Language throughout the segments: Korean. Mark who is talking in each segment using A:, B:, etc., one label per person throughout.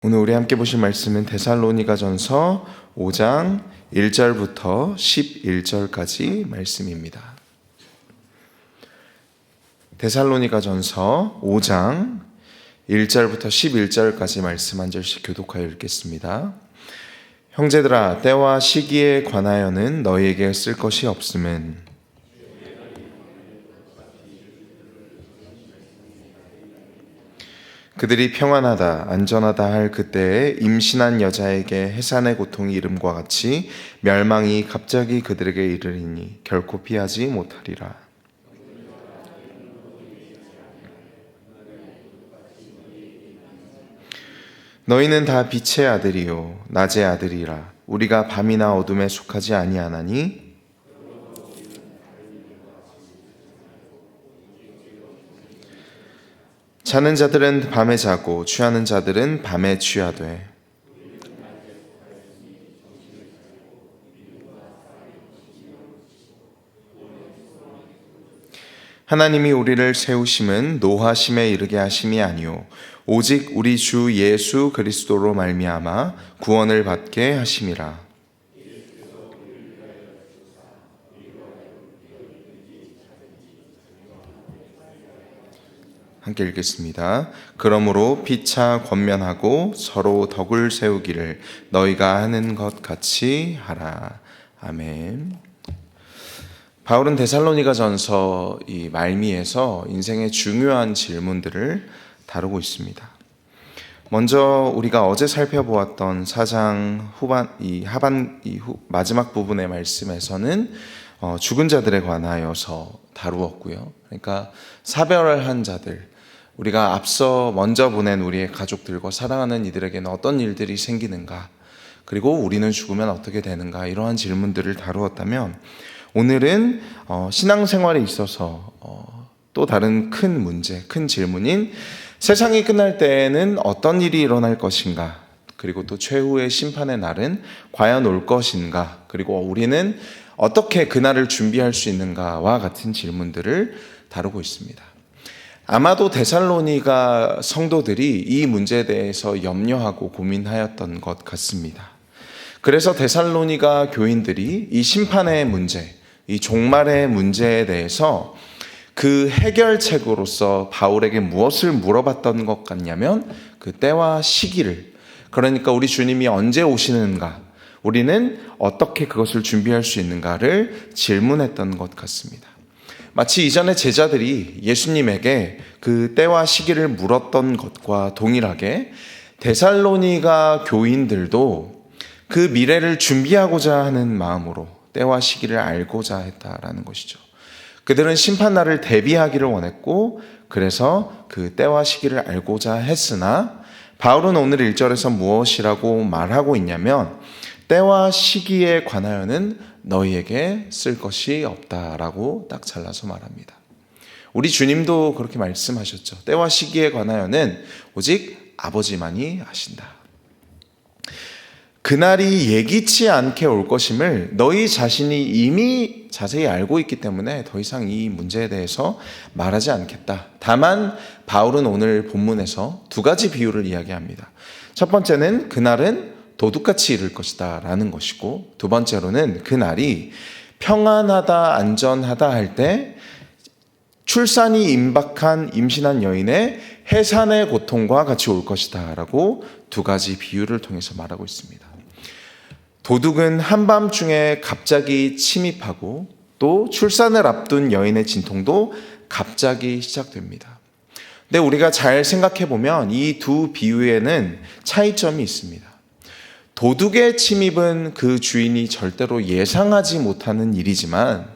A: 오늘 우리 함께 보실 말씀은 데살로니가전서 5장 1절부터 11절까지 말씀입니다. 데살로니가전서 5장 1절부터 11절까지 말씀 한 절씩 교독하여 읽겠습니다. 형제들아, 때와 시기에 관하여는 너희에게 쓸 것이 없음은 그들이 평안하다 안전하다 할 그때에 임신한 여자에게 해산의 고통이 이름과 같이 멸망이 갑자기 그들에게 이르리니 결코 피하지 못하리라. 너희는 다 빛의 아들이요 낮의 아들이라. 우리가 밤이나 어둠에 속하지 아니하나니 자는 자들은 밤에 자고 취하는 자들은 밤에 취하되 하나님이 우리를 세우심은 노하심에 이르게 하심이 아니요 오직 우리 주 예수 그리스도로 말미암아 구원을 받게 하심이라. 함께 읽겠습니다. 그러므로 피차 권면하고 서로 덕을 세우기를 너희가 하는 것 같이 하라. 아멘. 바울은 데살로니가전서 이 말미에서 인생의 중요한 질문들을 다루고 있습니다. 먼저 우리가 어제 살펴보았던 4장 마지막 부분의 말씀에서는 죽은 자들에 관하여서 다루었고요. 그러니까 사별을 한 자들, 우리가 앞서 먼저 보낸 우리의 가족들과 사랑하는 이들에게는 어떤 일들이 생기는가, 그리고 우리는 죽으면 어떻게 되는가, 이러한 질문들을 다루었다면 오늘은 신앙생활에 있어서 또 다른 큰 문제, 큰 질문인 세상이 끝날 때에는 어떤 일이 일어날 것인가, 그리고 또 최후의 심판의 날은 과연 올 것인가, 그리고 우리는 어떻게 그날을 준비할 수 있는가와 같은 질문들을 다루고 있습니다. 아마도 데살로니가 성도들이 이 문제에 대해서 염려하고 고민하였던 것 같습니다. 그래서 데살로니가 교인들이 이 심판의 문제, 이 종말의 문제에 대해서 그 해결책으로서 바울에게 무엇을 물어봤던 것 같냐면 그 때와 시기를, 그러니까 우리 주님이 언제 오시는가, 우리는 어떻게 그것을 준비할 수 있는가를 질문했던 것 같습니다. 마치 이전에 제자들이 예수님에게 그 때와 시기를 물었던 것과 동일하게 데살로니가 교인들도 그 미래를 준비하고자 하는 마음으로 때와 시기를 알고자 했다라는 것이죠. 그들은 심판날을 대비하기를 원했고, 그래서 그 때와 시기를 알고자 했으나 바울은 오늘 1절에서 무엇이라고 말하고 있냐면 때와 시기에 관하여는 너희에게 쓸 것이 없다라고 딱 잘라서 말합니다. 우리 주님도 그렇게 말씀하셨죠. 때와 시기에 관하여는 오직 아버지만이 아신다. 그날이 예기치 않게 올 것임을 너희 자신이 이미 자세히 알고 있기 때문에 더 이상 이 문제에 대해서 말하지 않겠다. 다만 바울은 오늘 본문에서 두 가지 비유를 이야기합니다. 첫 번째는 그날은 도둑같이 이를 것이다 라는 것이고, 두 번째로는 그날이 평안하다 안전하다 할 때 출산이 임박한 임신한 여인의 해산의 고통과 같이 올 것이다 라고 두 가지 비유를 통해서 말하고 있습니다. 도둑은 한밤중에 갑자기 침입하고 또 출산을 앞둔 여인의 진통도 갑자기 시작됩니다. 근데 우리가 잘 생각해 보면 이 두 비유에는 차이점이 있습니다. 도둑의 침입은 그 주인이 절대로 예상하지 못하는 일이지만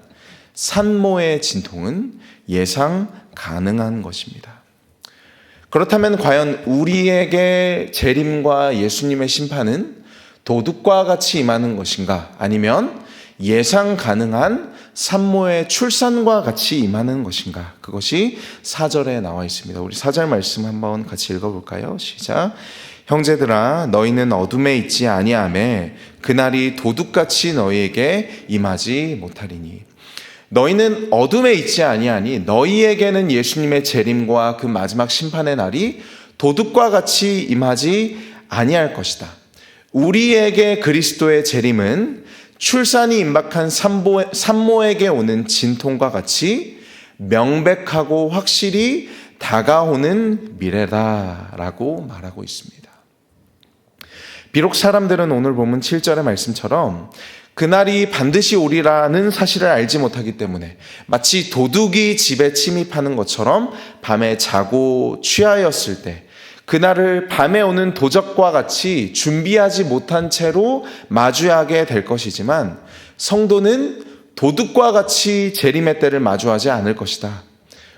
A: 산모의 진통은 예상 가능한 것입니다. 그렇다면 과연 우리에게 재림과 예수님의 심판은 도둑과 같이 임하는 것인가, 아니면 예상 가능한 산모의 출산과 같이 임하는 것인가? 그것이 4절에 나와 있습니다. 우리 4절 말씀 한번 같이 읽어볼까요? 시작. 형제들아, 너희는 어둠에 있지 아니하매 그날이 도둑같이 너희에게 임하지 못하리니. 너희는 어둠에 있지 아니하니 너희에게는 예수님의 재림과 그 마지막 심판의 날이 도둑과 같이 임하지 아니할 것이다. 우리에게 그리스도의 재림은 출산이 임박한 산모에게 오는 진통과 같이 명백하고 확실히 다가오는 미래다라고 말하고 있습니다. 비록 사람들은 오늘 본문 7절의 말씀처럼 그날이 반드시 오리라는 사실을 알지 못하기 때문에 마치 도둑이 집에 침입하는 것처럼 밤에 자고 취하였을 때 그날을 밤에 오는 도적과 같이 준비하지 못한 채로 마주하게 될 것이지만 성도는 도둑과 같이 재림의 때를 마주하지 않을 것이다.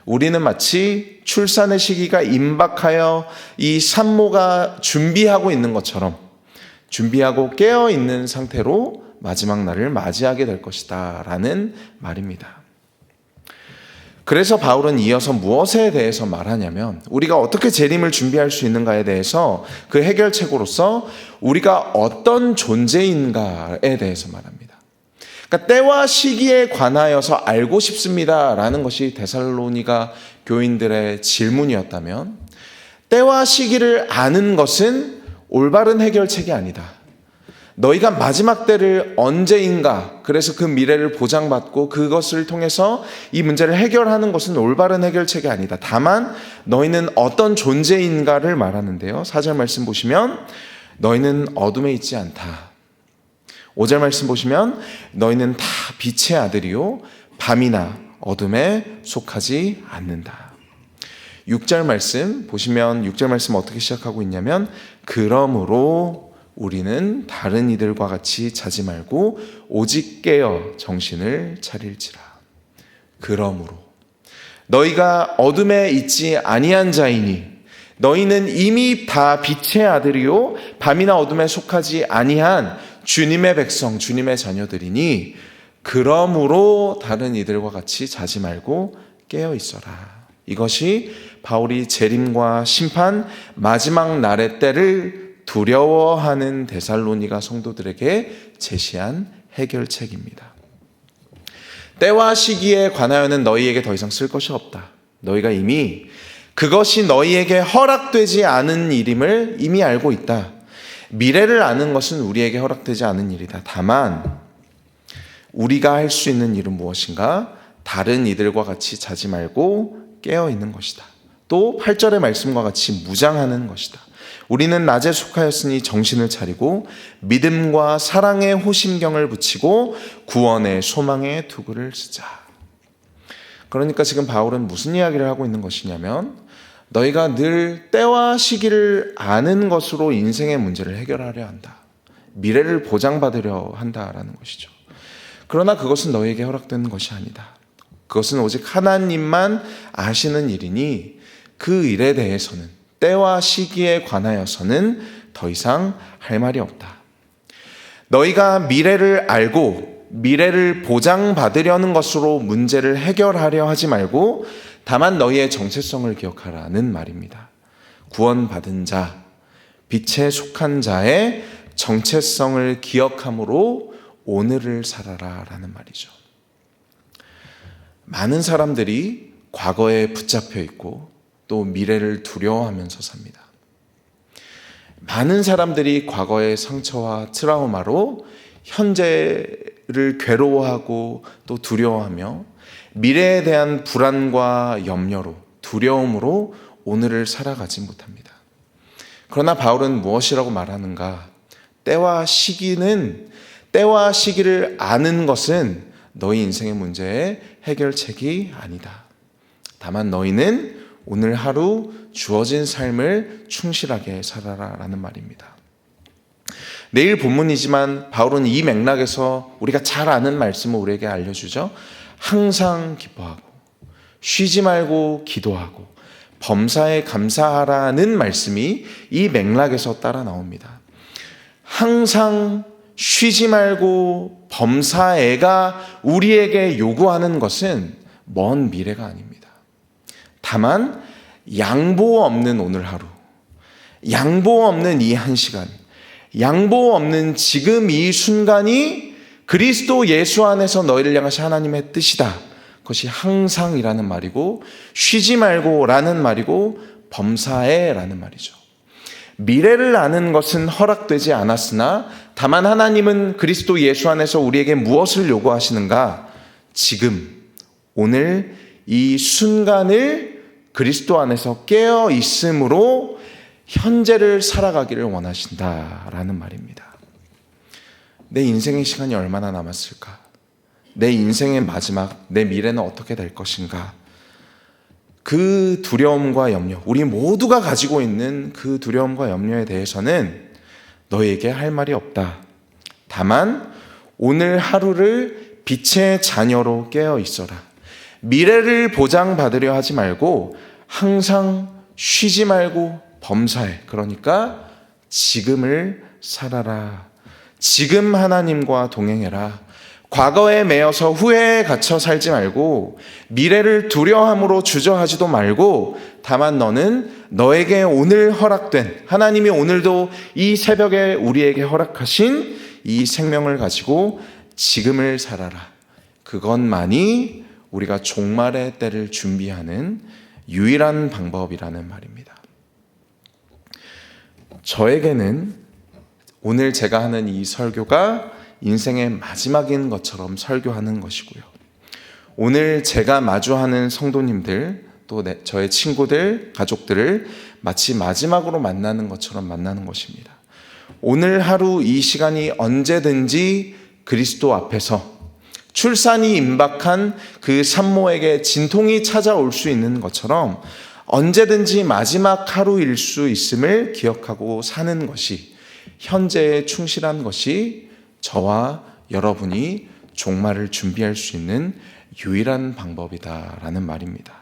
A: 우리는 마치 출산의 시기가 임박하여 이 산모가 준비하고 있는 것처럼 준비하고 깨어있는 상태로 마지막 날을 맞이하게 될 것이다 라는 말입니다. 그래서 바울은 이어서 무엇에 대해서 말하냐면 우리가 어떻게 재림을 준비할 수 있는가에 대해서 그 해결책으로서 우리가 어떤 존재인가에 대해서 말합니다. 그러니까 때와 시기에 관하여서 알고 싶습니다라는 것이 데살로니가 교인들의 질문이었다면 때와 시기를 아는 것은 올바른 해결책이 아니다. 너희가 마지막 때를 언제인가, 그래서 그 미래를 보장받고 그것을 통해서 이 문제를 해결하는 것은 올바른 해결책이 아니다. 다만 너희는 어떤 존재인가를 말하는데요. 4절 말씀 보시면 너희는 어둠에 있지 않다. 5절 말씀 보시면 너희는 다 빛의 아들이요 밤이나 어둠에 속하지 않는다. 6절 말씀 보시면 6절 말씀 어떻게 시작하고 있냐면 그러므로 우리는 다른 이들과 같이 자지 말고 오직 깨어 정신을 차릴지라. 그러므로 너희가 어둠에 있지 아니한 자이니 너희는 이미 다 빛의 아들이요 밤이나 어둠에 속하지 아니한 주님의 백성, 주님의 자녀들이니 그러므로 다른 이들과 같이 자지 말고 깨어 있어라. 이것이 바울이 재림과 심판, 마지막 날의 때를 두려워하는 데살로니가 성도들에게 제시한 해결책입니다. 때와 시기에 관하여는 너희에게 더 이상 쓸 것이 없다. 너희가 이미 그것이 너희에게 허락되지 않은 일임을 이미 알고 있다. 미래를 아는 것은 우리에게 허락되지 않은 일이다. 다만 우리가 할 수 있는 일은 무엇인가? 다른 이들과 같이 자지 말고 깨어 있는 것이다. 또 8절의 말씀과 같이 무장하는 것이다. 우리는 낮에 속하였으니 정신을 차리고 믿음과 사랑의 호심경을 붙이고 구원의 소망의 투구를 쓰자. 그러니까 지금 바울은 무슨 이야기를 하고 있는 것이냐면 너희가 늘 때와 시기를 아는 것으로 인생의 문제를 해결하려 한다. 미래를 보장받으려 한다라는 것이죠. 그러나 그것은 너희에게 허락되는 것이 아니다. 그것은 오직 하나님만 아시는 일이니 그 일에 대해서는 때와 시기에 관하여서는 더 이상 할 말이 없다. 너희가 미래를 알고 미래를 보장받으려는 것으로 문제를 해결하려 하지 말고 다만 너희의 정체성을 기억하라는 말입니다. 구원받은 자, 빛에 속한 자의 정체성을 기억함으로 오늘을 살아라 라는 말이죠. 많은 사람들이 과거에 붙잡혀 있고 또 미래를 두려워하면서 삽니다. 많은 사람들이 과거의 상처와 트라우마로 현재를 괴로워하고 또 두려워하며 미래에 대한 불안과 염려로 두려움으로 오늘을 살아가지 못합니다. 그러나 바울은 무엇이라고 말하는가? 때와 시기를 아는 것은 너희 인생의 문제의 해결책이 아니다. 다만 너희는 오늘 하루 주어진 삶을 충실하게 살아라 라는 말입니다. 내일 본문이지만 바울은 이 맥락에서 우리가 잘 아는 말씀을 우리에게 알려주죠. 항상 기뻐하고 쉬지 말고 기도하고 범사에 감사하라는 말씀이 이 맥락에서 따라 나옵니다. 항상 쉬지 말고 범사에가 우리에게 요구하는 것은 먼 미래가 아닙니다. 다만 양보 없는 오늘 하루, 양보 없는 이 한 시간, 양보 없는 지금 이 순간이 그리스도 예수 안에서 너희를 향하신 하나님의 뜻이다. 그것이 항상이라는 말이고 쉬지 말고 라는 말이고 범사에 라는 말이죠. 미래를 아는 것은 허락되지 않았으나 다만 하나님은 그리스도 예수 안에서 우리에게 무엇을 요구하시는가? 지금, 오늘 이 순간을 그리스도 안에서 깨어 있음으로 현재를 살아가기를 원하신다라는 말입니다. 내 인생의 시간이 얼마나 남았을까? 내 인생의 마지막, 내 미래는 어떻게 될 것인가? 그 두려움과 염려, 우리 모두가 가지고 있는 그 두려움과 염려에 대해서는 너에게 할 말이 없다. 다만 오늘 하루를 빛의 자녀로 깨어 있어라. 미래를 보장받으려 하지 말고 항상 쉬지 말고 범사해. 그러니까 지금을 살아라. 지금 하나님과 동행해라. 과거에 매여서 후회에 갇혀 살지 말고 미래를 두려움으로 주저하지도 말고 다만 너는 너에게 오늘 허락된, 하나님이 오늘도 이 새벽에 우리에게 허락하신 이 생명을 가지고 지금을 살아라. 그것만이 우리가 종말의 때를 준비하는 유일한 방법이라는 말입니다. 저에게는 오늘 제가 하는 이 설교가 인생의 마지막인 것처럼 설교하는 것이고요. 오늘 제가 마주하는 성도님들, 또 저의 친구들, 가족들을 마치 마지막으로 만나는 것처럼 만나는 것입니다. 오늘 하루 이 시간이 언제든지 그리스도 앞에서 출산이 임박한 그 산모에게 진통이 찾아올 수 있는 것처럼 언제든지 마지막 하루일 수 있음을 기억하고 사는 것이, 현재에 충실한 것이 저와 여러분이 종말을 준비할 수 있는 유일한 방법이다라는 말입니다.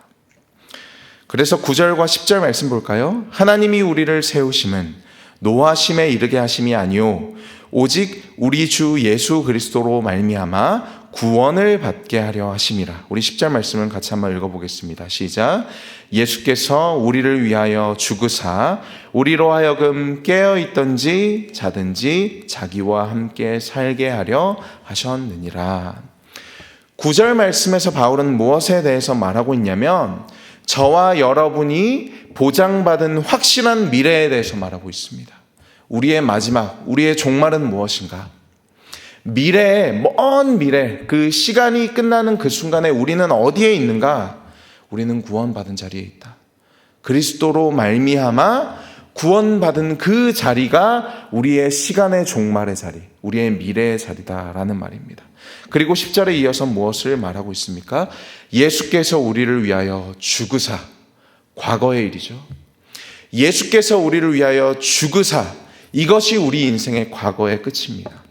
A: 그래서 9절과 10절 말씀 볼까요? 하나님이 우리를 세우심은 노하심에 이르게 하심이 아니요 오직 우리 주 예수 그리스도로 말미암아 구원을 받게 하려 하심이라. 우리 10절 말씀을 같이 한번 읽어보겠습니다. 시작. 예수께서 우리를 위하여 죽으사 우리로 하여금 깨어있든지 자든지 자기와 함께 살게 하려 하셨느니라. 9절 말씀에서 바울은 무엇에 대해서 말하고 있냐면 저와 여러분이 보장받은 확실한 미래에 대해서 말하고 있습니다. 우리의 마지막, 우리의 종말은 무엇인가? 미래에, 먼 미래, 그 시간이 끝나는 그 순간에 우리는 어디에 있는가? 우리는 구원받은 자리에 있다. 그리스도로 말미암아 구원받은 그 자리가 우리의 시간의 종말의 자리, 우리의 미래의 자리다라는 말입니다. 그리고 10절에 이어서 무엇을 말하고 있습니까? 예수께서 우리를 위하여 죽으사, 과거의 일이죠. 예수께서 우리를 위하여 죽으사, 이것이 우리 인생의 과거의 끝입니다.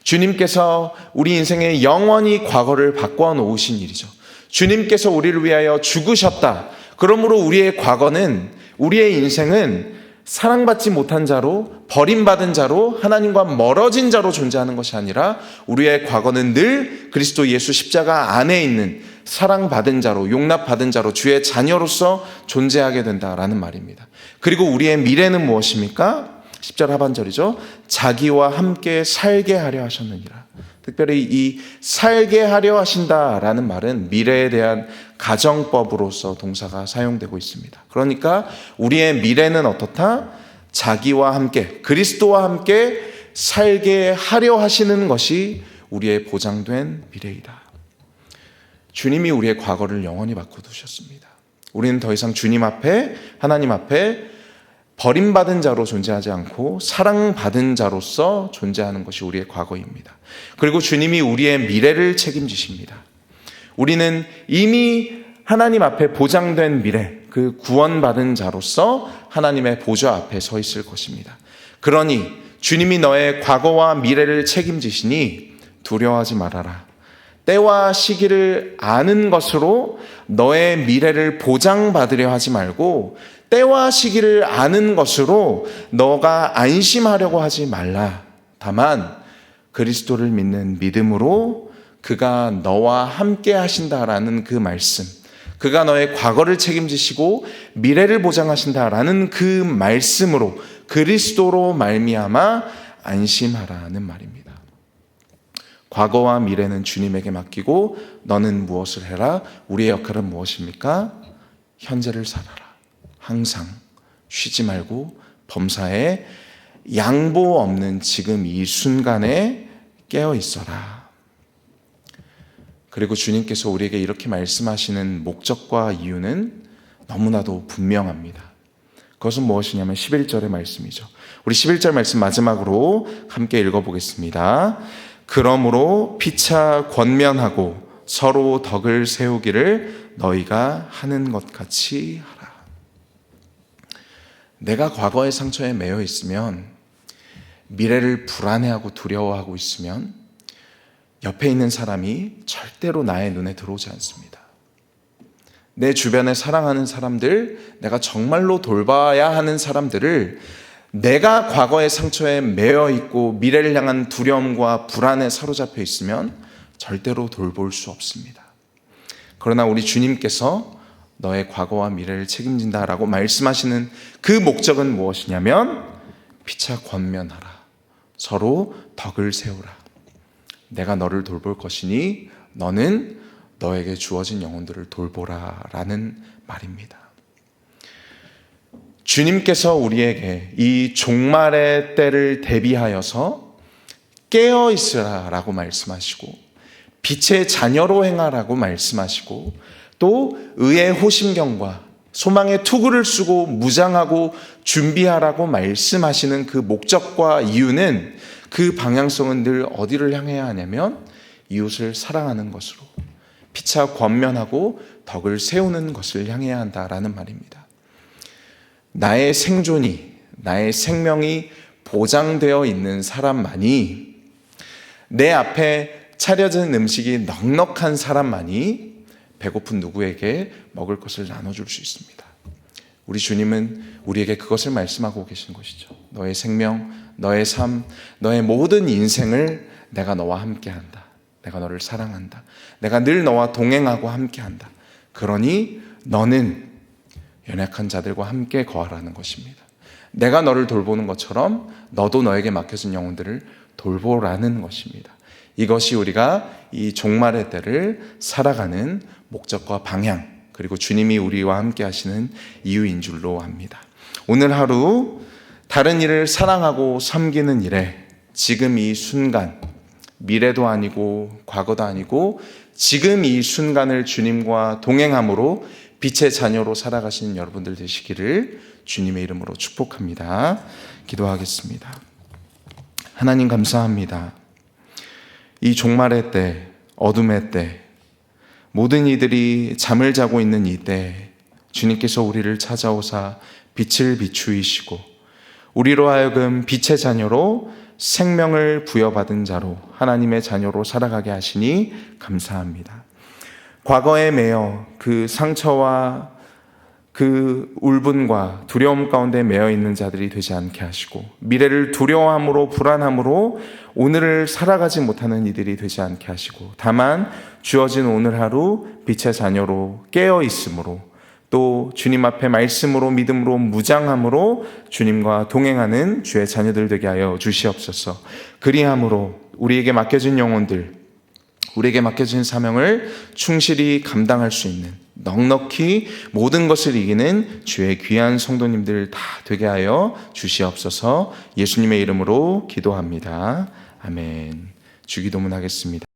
A: 주님께서 우리 인생의 영원히 과거를 바꿔놓으신 일이죠. 주님께서 우리를 위하여 죽으셨다. 그러므로 우리의 과거는, 우리의 인생은 사랑받지 못한 자로, 버림받은 자로, 하나님과 멀어진 자로 존재하는 것이 아니라 우리의 과거는 늘 그리스도 예수 십자가 안에 있는 사랑받은 자로, 용납받은 자로, 주의 자녀로서 존재하게 된다라는 말입니다. 그리고 우리의 미래는 무엇입니까? 10절 하반절이죠. 자기와 함께 살게 하려 하셨느니라. 특별히 이 살게 하려 하신다라는 말은 미래에 대한 가정법으로서 동사가 사용되고 있습니다. 그러니까 우리의 미래는 어떻다? 자기와 함께, 그리스도와 함께 살게 하려 하시는 것이 우리의 보장된 미래이다. 주님이 우리의 과거를 영원히 바꿔두셨습니다. 우리는 더 이상 주님 앞에, 하나님 앞에 버림받은 자로 존재하지 않고 사랑받은 자로서 존재하는 것이 우리의 과거입니다. 그리고 주님이 우리의 미래를 책임지십니다. 우리는 이미 하나님 앞에 보장된 미래, 그 구원받은 자로서 하나님의 보좌 앞에 서 있을 것입니다. 그러니 주님이 너의 과거와 미래를 책임지시니 두려워하지 말아라. 때와 시기를 아는 것으로 너의 미래를 보장받으려 하지 말고 때와 시기를 아는 것으로 너가 안심하려고 하지 말라. 다만 그리스도를 믿는 믿음으로 그가 너와 함께 하신다라는 그 말씀, 그가 너의 과거를 책임지시고 미래를 보장하신다라는 그 말씀으로 그리스도로 말미암아 안심하라는 말입니다. 과거와 미래는 주님에게 맡기고 너는 무엇을 해라? 우리의 역할은 무엇입니까? 현재를 살아라. 항상 쉬지 말고 범사에 양보 없는 지금 이 순간에 깨어 있어라. 그리고 주님께서 우리에게 이렇게 말씀하시는 목적과 이유는 너무나도 분명합니다. 그것은 무엇이냐면 11절의 말씀이죠. 우리 11절 말씀 마지막으로 함께 읽어보겠습니다. 그러므로 피차 권면하고 서로 덕을 세우기를 너희가 하는 것 같이 하라. 내가 과거의 상처에 매여 있으면, 미래를 불안해하고 두려워하고 있으면 옆에 있는 사람이 절대로 나의 눈에 들어오지 않습니다. 내 주변에 사랑하는 사람들, 내가 정말로 돌봐야 하는 사람들을 내가 과거의 상처에 매여 있고 미래를 향한 두려움과 불안에 사로잡혀 있으면 절대로 돌볼 수 없습니다. 그러나 우리 주님께서 너의 과거와 미래를 책임진다라고 말씀하시는 그 목적은 무엇이냐면 피차 권면하라. 서로 덕을 세우라. 내가 너를 돌볼 것이니 너는 너에게 주어진 영혼들을 돌보라 라는 말입니다. 주님께서 우리에게 이 종말의 때를 대비하여서 깨어 있으라 라고 말씀하시고, 빛의 자녀로 행하라고 말씀하시고, 또 의의 호심경과 소망의 투구를 쓰고 무장하고 준비하라고 말씀하시는 그 목적과 이유는, 그 방향성은 늘 어디를 향해야 하냐면 이웃을 사랑하는 것으로, 피차 권면하고 덕을 세우는 것을 향해야 한다라는 말입니다. 나의 생존이, 나의 생명이 보장되어 있는 사람만이, 내 앞에 차려진 음식이 넉넉한 사람만이 배고픈 누구에게 먹을 것을 나눠줄 수 있습니다. 우리 주님은 우리에게 그것을 말씀하고 계신 것이죠. 너의 생명, 너의 삶, 너의 모든 인생을 내가 너와 함께한다. 내가 너를 사랑한다. 내가 늘 너와 동행하고 함께한다. 그러니 너는 연약한 자들과 함께 거하라는 것입니다. 내가 너를 돌보는 것처럼 너도 너에게 맡겨진 영혼들을 돌보라는 것입니다. 이것이 우리가 이 종말의 때를 살아가는 목적과 방향, 그리고 주님이 우리와 함께 하시는 이유인 줄로 압니다. 오늘 하루 다른 일을 사랑하고 섬기는 일에 지금 이 순간, 미래도 아니고 과거도 아니고 지금 이 순간을 주님과 동행함으로 빛의 자녀로 살아가시는 여러분들 되시기를 주님의 이름으로 축복합니다. 기도하겠습니다. 하나님 감사합니다. 이 종말의 때, 어둠의 때, 모든 이들이 잠을 자고 있는 이 때 주님께서 우리를 찾아오사 빛을 비추이시고 우리로 하여금 빛의 자녀로 생명을 부여받은 자로 하나님의 자녀로 살아가게 하시니 감사합니다. 과거에 매여 그 상처와 그 울분과 두려움 가운데 매여 있는 자들이 되지 않게 하시고, 미래를 두려워함으로 불안함으로 오늘을 살아가지 못하는 이들이 되지 않게 하시고, 다만 주어진 오늘 하루 빛의 자녀로 깨어 있으므로, 또 주님 앞에 말씀으로 믿음으로 무장함으로 주님과 동행하는 주의 자녀들 되게 하여 주시옵소서. 그리함으로 우리에게 맡겨진 영혼들, 우리에게 맡겨진 사명을 충실히 감당할 수 있는, 넉넉히 모든 것을 이기는 주의 귀한 성도님들 다 되게 하여 주시옵소서. 예수님의 이름으로 기도합니다. 아멘. 주기도문 하겠습니다.